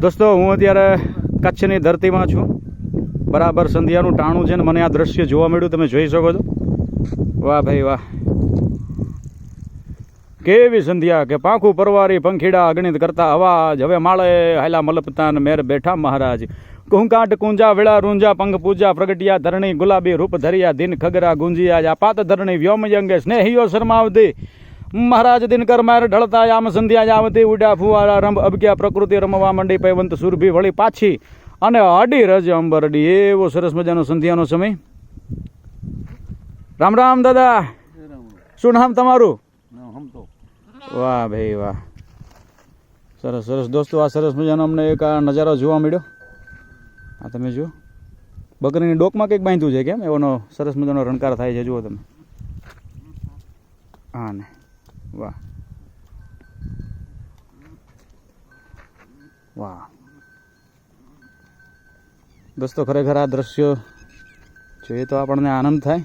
દોસ્તો હું અત્યારે કચ્છની ધરતીમાં છું. બરાબર સંધ્યાનું ટાણું છે ને મને આ દ્રશ્ય જોવા મળ્યું, તમે જોઈ શકો છો. વાહ ભાઈ વાહ, કેવી સંધ્યા કે પાંખું પરવારી પંખીડા અગણિત કરતા અવાજ. હવે માળે હાલા મલપતાન મેર બેઠા મહારાજ. કુંકાટ કુંજા વેળા રૂંજા પંખ પૂજા પ્રગટિયા ધરણી ગુલાબી રૂપ ધરિયા દિન ખગરા ગુંજિયા જા પાત ધરણી વ્યોમયંગે સ્નેહીઓ શરમાવતી મહારાજ દિનકર માર ઢળતા યામ સંધ્યા જાવતી ઉડ્યા ફુવારા રંભ અબક્યા પ્રકૃતિ રમવા મંડી પૈવંત સુરભી વળી પાછી અને અડી રજ અંબરડી. એવો સરસ મજાનો સંધ્યાનો સમય. રામ રામ દાદા, શું નામ તમારું? વાહ ભાઈ વાહ, સરસ સરસ દોસ્તો. આ સરસ મજાનો અમને એક આ નજારો જોવા મળ્યો. આ તમે જુઓ, બકરીની ડોકમાં કંઈક બાંધ્યું છે કેમ, એવાનો સરસ મજાનો રણકાર થાય છે, જુઓ તમે. હા ને, વાહ વાહ દોસ્તો, ખરેખર આ દ્રશ્યો જોઈએ તો આપણને આનંદ થાય.